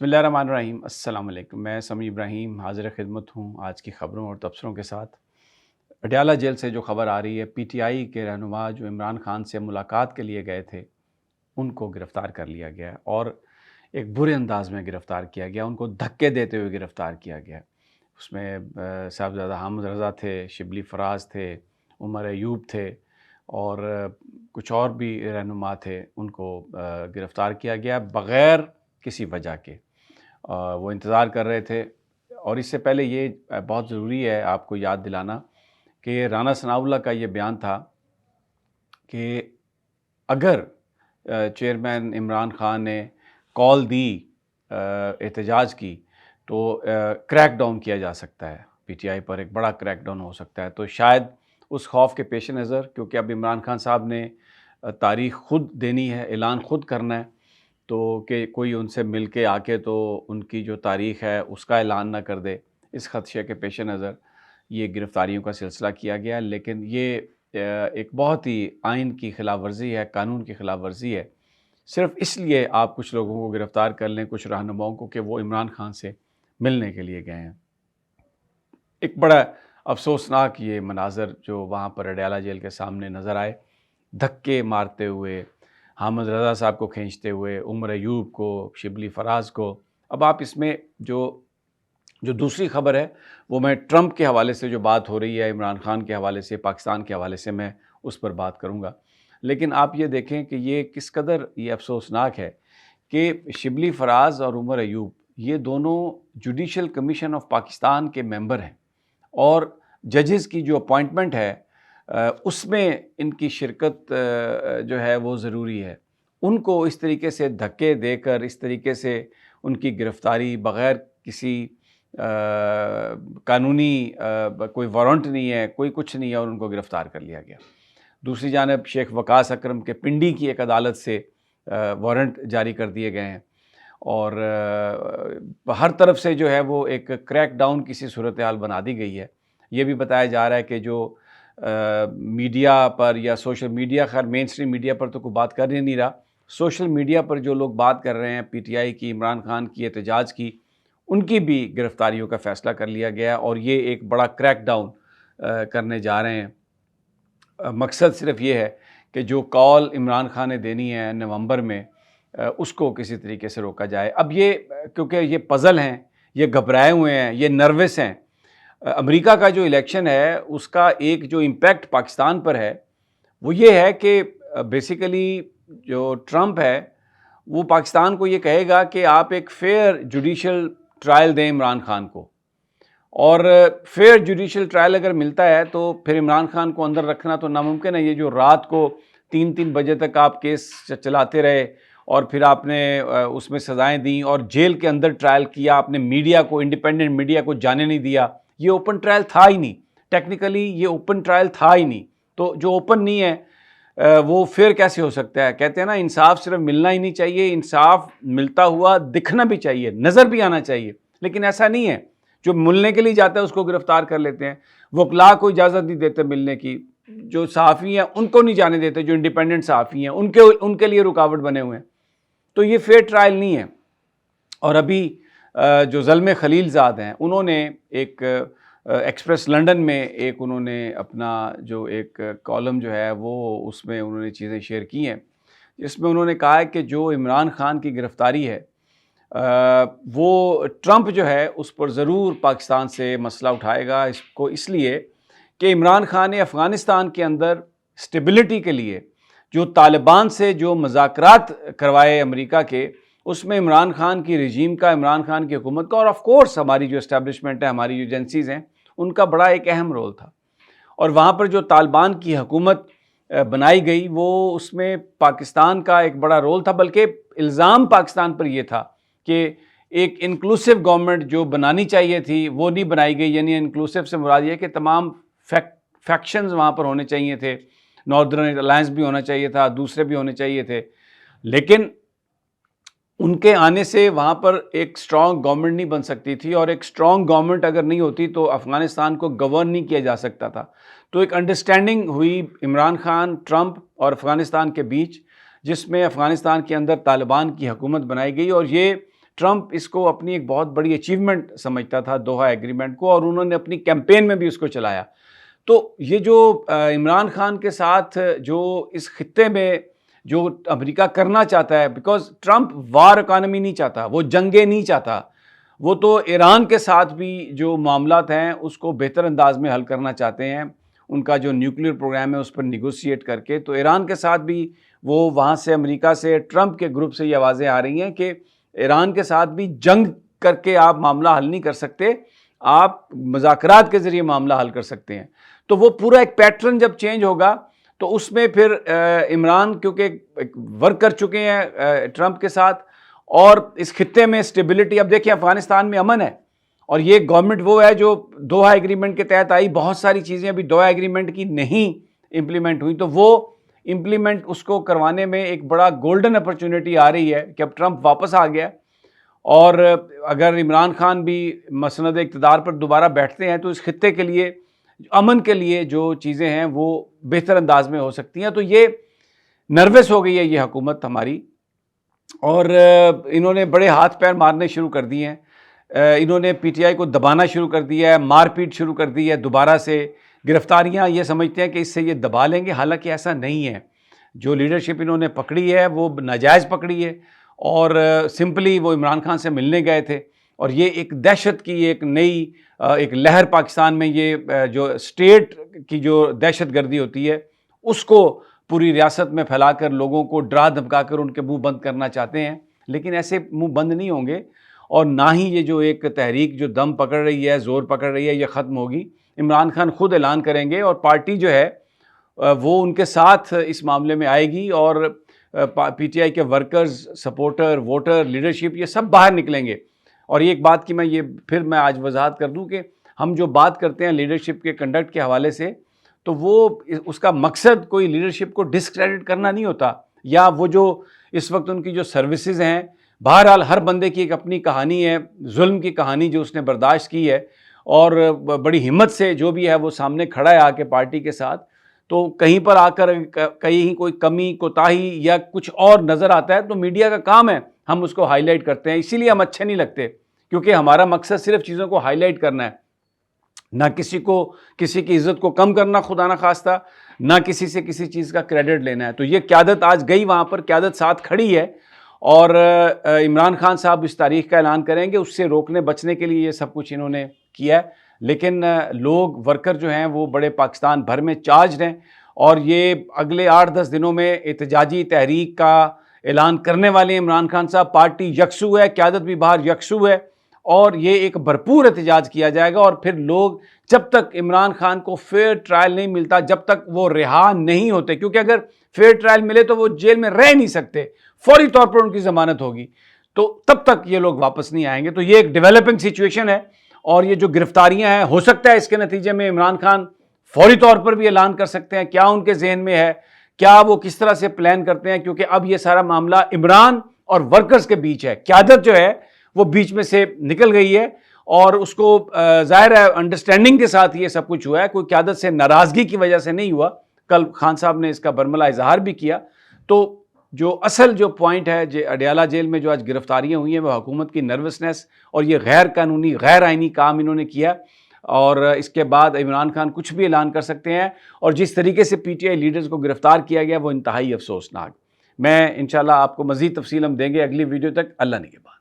بسم اللہ الرحمن الرحیم۔ السلام علیکم، میں سمیع ابراہیم حاضر خدمت ہوں آج کی خبروں اور تبصروں کے ساتھ۔ اڈیالہ جیل سے جو خبر آ رہی ہے، پی ٹی آئی کے رہنما جو عمران خان سے ملاقات کے لیے گئے تھے ان کو گرفتار کر لیا گیا ہے اور ایک برے انداز میں گرفتار کیا گیا، ان کو دھکے دیتے ہوئے گرفتار کیا گیا۔ اس میں صاحبزادہ حامد رضا تھے، شبلی فراز تھے، عمر ایوب تھے اور کچھ اور بھی رہنما تھے، ان کو گرفتار کیا گیا بغیر کسی وجہ کے۔ وہ انتظار کر رہے تھے، اور اس سے پہلے یہ بہت ضروری ہے آپ کو یاد دلانا کہ رانا ثناء اللہ کا یہ بیان تھا کہ اگر چیئرمین عمران خان نے کال دی احتجاج کی تو کریک ڈاؤن کیا جا سکتا ہے، پی ٹی آئی پر ایک بڑا کریک ڈاؤن ہو سکتا ہے۔ تو شاید اس خوف کے پیش نظر، کیونکہ اب عمران خان صاحب نے تاریخ خود دینی ہے، اعلان خود کرنا ہے، تو کہ کوئی ان سے مل کے آ کے تو ان کی جو تاریخ ہے اس کا اعلان نہ کر دے، اس خدشے کے پیش نظر یہ گرفتاریوں کا سلسلہ کیا گیا۔ لیکن یہ ایک بہت ہی آئین کی خلاف ورزی ہے، قانون کی خلاف ورزی ہے۔ صرف اس لیے آپ کچھ لوگوں کو گرفتار کر لیں، کچھ رہنماؤں کو، کہ وہ عمران خان سے ملنے کے لیے گئے ہیں۔ ایک بڑا افسوسناک یہ مناظر جو وہاں پر اڈیالہ جیل کے سامنے نظر آئے، دھکے مارتے ہوئے، حامد رضا صاحب کو کھینچتے ہوئے، عمر ایوب کو، شبلی فراز کو۔ اب آپ اس میں جو دوسری خبر ہے وہ میں ٹرمپ کے حوالے سے جو بات ہو رہی ہے، عمران خان کے حوالے سے، پاکستان کے حوالے سے، میں اس پر بات کروں گا۔ لیکن آپ یہ دیکھیں کہ یہ کس قدر یہ افسوسناک ہے کہ شبلی فراز اور عمر ایوب یہ دونوں جوڈیشل کمیشن آف پاکستان کے ممبر ہیں، اور ججز کی جو اپوائنٹمنٹ ہے اس میں ان کی شرکت جو ہے وہ ضروری ہے۔ ان کو اس طریقے سے دھکے دے کر، اس طریقے سے ان کی گرفتاری بغیر کسی قانونی کوئی وارنٹ نہیں ہے، کوئی کچھ نہیں ہے، اور ان کو گرفتار کر لیا گیا۔ دوسری جانب شیخ وقاص اکرم کے پنڈی کی ایک عدالت سے وارنٹ جاری کر دیے گئے ہیں، اور ہر طرف سے جو ہے وہ ایک کریک ڈاؤن کی سی صورتحال بنا دی گئی ہے۔ یہ بھی بتایا جا رہا ہے کہ جو میڈیا پر یا سوشل میڈیا، خیر مین اسٹریم میڈیا پر تو کوئی بات کر ہی نہیں رہا، سوشل میڈیا پر جو لوگ بات کر رہے ہیں پی ٹی آئی کی، عمران خان کی احتجاج کی، ان کی بھی گرفتاریوں کا فیصلہ کر لیا گیا، اور یہ ایک بڑا کریک ڈاؤن کرنے جا رہے ہیں۔ مقصد صرف یہ ہے کہ جو کال عمران خان نے دینی ہے نومبر میں، اس کو کسی طریقے سے روکا جائے۔ اب یہ کیونکہ یہ پزل ہیں، یہ گھبرائے ہوئے ہیں، یہ نروس ہیں۔ امریکہ کا جو الیکشن ہے اس کا ایک جو امپیکٹ پاکستان پر ہے وہ یہ ہے کہ بیسیکلی جو ٹرمپ ہے وہ پاکستان کو یہ کہے گا کہ آپ ایک فیئر جوڈیشل ٹرائل دیں عمران خان کو، اور فیئر جوڈیشل ٹرائل اگر ملتا ہے تو پھر عمران خان کو اندر رکھنا تو ناممکن ہے۔ یہ جو رات کو 3 بجے تک آپ کیس چلاتے رہے، اور پھر آپ نے اس میں سزائیں دیں، اور جیل کے اندر ٹرائل کیا، آپ نے میڈیا کو، انڈیپینڈنٹ میڈیا کو جانے نہیں دیا، یہ اوپن ٹرائل تھا ہی نہیں، ٹیکنیکلی یہ اوپن ٹرائل تھا ہی نہیں۔ تو جو اوپن نہیں ہے وہ فیئر کیسے ہو سکتا ہے؟ کہتے ہیں نا، انصاف صرف ملنا ہی نہیں چاہیے، انصاف ملتا ہوا دکھنا بھی چاہیے، نظر بھی آنا چاہیے، لیکن ایسا نہیں ہے۔ جو ملنے کے لیے جاتا ہے اس کو گرفتار کر لیتے ہیں، وکلاء کو اجازت نہیں دیتے ملنے کی، جو صحافی ہیں ان کو نہیں جانے دیتے، جو انڈیپینڈنٹ صحافی ہیں ان کے لیے رکاوٹ بنے ہوئے ہیں۔ تو یہ فیئر ٹرائل نہیں ہے۔ اور ابھی جو زلمے خلیل زاد ہیں، انہوں نے ایک ایکسپریس لنڈن میں ایک انہوں نے اپنا جو ایک کالم جو ہے وہ اس میں انہوں نے چیزیں شیئر کی ہیں، جس میں انہوں نے کہا ہے کہ جو عمران خان کی گرفتاری ہے وہ ٹرمپ جو ہے اس پر ضرور پاکستان سے مسئلہ اٹھائے گا، اس لیے کہ عمران خان نے افغانستان کے اندر سٹیبلٹی کے لیے جو طالبان سے جو مذاکرات کروائے امریکہ کے، اس میں عمران خان کی رجیم کا، عمران خان کی حکومت کا، اور آف کورس ہماری جو اسٹیبلشمنٹ ہے، ہماری جو ایجنسیز ہیں، ان کا بڑا ایک اہم رول تھا۔ اور وہاں پر جو طالبان کی حکومت بنائی گئی وہ اس میں پاکستان کا ایک بڑا رول تھا، بلکہ الزام پاکستان پر یہ تھا کہ ایک انکلوسیو گورنمنٹ جو بنانی چاہیے تھی وہ نہیں بنائی گئی۔ یعنی انکلوسیو سے مراد یہ کہ تمام فیکشنز وہاں پر ہونے چاہیے تھے، ناردرن الائنس بھی ہونا چاہیے تھا، دوسرے بھی ہونے چاہیے تھے، لیکن ان کے آنے سے وہاں پر ایک سٹرانگ گورنمنٹ نہیں بن سکتی تھی، اور ایک سٹرانگ گورنمنٹ اگر نہیں ہوتی تو افغانستان کو گورن نہیں کیا جا سکتا تھا۔ تو ایک انڈرسٹینڈنگ ہوئی عمران خان، ٹرمپ اور افغانستان کے بیچ، جس میں افغانستان کے اندر طالبان کی حکومت بنائی گئی، اور یہ ٹرمپ اس کو اپنی ایک بہت بڑی اچیومنٹ سمجھتا تھا دوحہ ایگریمنٹ کو، اور انہوں نے اپنی کیمپین میں بھی اس کو چلایا. تو یہ جو عمران خان کے ساتھ جو اس خطے میں جو امریکہ کرنا چاہتا ہے، بیکاز ٹرمپ وار اکانومی نہیں چاہتا، وہ جنگیں نہیں چاہتا، وہ تو ایران کے ساتھ بھی جو معاملات ہیں اس کو بہتر انداز میں حل کرنا چاہتے ہیں. ان کا جو نیوکلیر پروگرام ہے اس پر نیگوشیٹ کر کے، تو ایران کے ساتھ بھی وہ وہاں سے امریکہ سے ٹرمپ کے گروپ سے یہ آوازیں آ رہی ہیں کہ ایران کے ساتھ بھی جنگ کر کے آپ معاملہ حل نہیں کر سکتے، آپ مذاکرات کے ذریعے معاملہ حل کر سکتے ہیں. تو وہ پورا ایک پیٹرن جب چینج ہوگا تو اس میں پھر عمران کیونکہ ورک کر چکے ہیں ٹرمپ کے ساتھ، اور اس خطے میں اسٹیبلٹی، اب دیکھیں افغانستان میں امن ہے، اور یہ گورنمنٹ وہ ہے جو دوحہ ایگریمنٹ کے تحت آئی. بہت ساری چیزیں ابھی دوحہ ایگریمنٹ کی نہیں امپلیمنٹ ہوئی، تو وہ امپلیمنٹ اس کو کروانے میں ایک بڑا گولڈن اپرچونٹی آ رہی ہے کہ اب ٹرمپ واپس آ گیا، اور اگر عمران خان بھی مسند اقتدار پر دوبارہ بیٹھتے ہیں تو اس خطے کے لیے، امن کے لیے جو چیزیں ہیں وہ بہتر انداز میں ہو سکتی ہیں. تو یہ نروس ہو گئی ہے یہ حکومت ہماری، اور انہوں نے بڑے ہاتھ پیر مارنے شروع کر دیے ہیں. انہوں نے پی ٹی آئی کو دبانا شروع کر دیا ہے، مار پیٹ شروع کر دی ہے، دوبارہ سے گرفتاریاں یہ سمجھتے ہیں کہ اس سے یہ دبا لیں گے، حالانکہ ایسا نہیں ہے. جو لیڈرشپ انہوں نے پکڑی ہے وہ ناجائز پکڑی ہے، اور سمپلی وہ عمران خان سے ملنے گئے تھے، اور یہ ایک دہشت کی ایک نئی ایک لہر پاکستان میں، یہ جو اسٹیٹ کی جو دہشت گردی ہوتی ہے اس کو پوری ریاست میں پھیلا کر لوگوں کو ڈرا دھمکا کر ان کے منہ بند کرنا چاہتے ہیں. لیکن ایسے منہ بند نہیں ہوں گے، اور نہ ہی یہ جو ایک تحریک جو دم پکڑ رہی ہے، زور پکڑ رہی ہے، یہ ختم ہوگی. عمران خان خود اعلان کریں گے، اور پارٹی جو ہے وہ ان کے ساتھ اس معاملے میں آئے گی، اور پی ٹی آئی کے ورکرز، سپورٹر، ووٹر، لیڈرشپ، یہ سب باہر نکلیں گے. اور یہ ایک بات کی میں آج وضاحت کر دوں کہ ہم جو بات کرتے ہیں لیڈرشپ کے کنڈکٹ کے حوالے سے، تو وہ اس کا مقصد کوئی لیڈرشپ کو ڈسکریڈٹ کرنا نہیں ہوتا، یا وہ جو اس وقت ان کی جو سروسز ہیں. بہرحال ہر بندے کی ایک اپنی کہانی ہے، ظلم کی کہانی جو اس نے برداشت کی ہے، اور بڑی ہمت سے جو بھی ہے وہ سامنے کھڑا ہے آ کے پارٹی کے ساتھ. تو کہیں پر آ کر کہیں کوئی کمی کوتاہی یا کچھ اور نظر آتا ہے تو میڈیا کا کام ہے ہم اس کو ہائی لائٹ کرتے ہیں. اسی لیے ہم اچھے نہیں لگتے، کیونکہ ہمارا مقصد صرف چیزوں کو ہائی لائٹ کرنا ہے، نہ کسی کی عزت کو کم کرنا خدا نہ خواستہ، نہ کسی سے کسی چیز کا کریڈٹ لینا ہے. تو یہ قیادت آج گئی وہاں پر، قیادت ساتھ کھڑی ہے، اور عمران خان صاحب اس تاریخ کا اعلان کریں گے. اس سے روکنے بچنے کے لیے یہ سب کچھ انہوں نے کیا ہے. لیکن لوگ ورکر جو ہیں وہ بڑے پاکستان بھر میں چارجڈ ہیں، اور یہ اگلے 8-10 دنوں میں احتجاجی تحریک کا اعلان کرنے والے عمران خان صاحب. پارٹی یکسو ہے، قیادت بھی باہر یکسو ہے، اور یہ ایک بھرپور احتجاج کیا جائے گا. اور پھر لوگ جب تک عمران خان کو فیئر ٹرائل نہیں ملتا، جب تک وہ رہا نہیں ہوتے، کیونکہ اگر فیئر ٹرائل ملے تو وہ جیل میں رہ نہیں سکتے، فوری طور پر ان کی ضمانت ہوگی، تو تب تک یہ لوگ واپس نہیں آئیں گے. تو یہ ایک ڈیولپنگ سچویشن ہے، اور یہ جو گرفتاریاں ہیں ہو سکتا ہے اس کے نتیجے میں عمران خان فوری طور پر بھی اعلان کر سکتے ہیں. کیا ان کے ذہن میں ہے، کیا وہ کس طرح سے پلان کرتے ہیں، کیونکہ اب یہ سارا معاملہ عمران اور ورکرز کے بیچ ہے. قیادت جو ہے وہ بیچ میں سے نکل گئی ہے، اور اس کو ظاہر ہے انڈرسٹینڈنگ کے ساتھ یہ سب کچھ ہوا ہے، کوئی قیادت سے ناراضگی کی وجہ سے نہیں ہوا. کل خان صاحب نے اس کا برملا اظہار بھی کیا. تو جو اصل جو پوائنٹ ہے، اڈیالہ جیل میں جو آج گرفتاریاں ہوئی ہیں، وہ حکومت کی نروسنس اور یہ غیر قانونی غیر آئینی کام انہوں نے کیا. اور اس کے بعد عمران خان کچھ بھی اعلان کر سکتے ہیں، اور جس طریقے سے پی ٹی آئی لیڈرز کو گرفتار کیا گیا وہ انتہائی افسوسناک. میں انشاءاللہ آپ کو مزید تفصیل ہم دیں گے اگلی ویڈیو تک. اللہ نگہبان.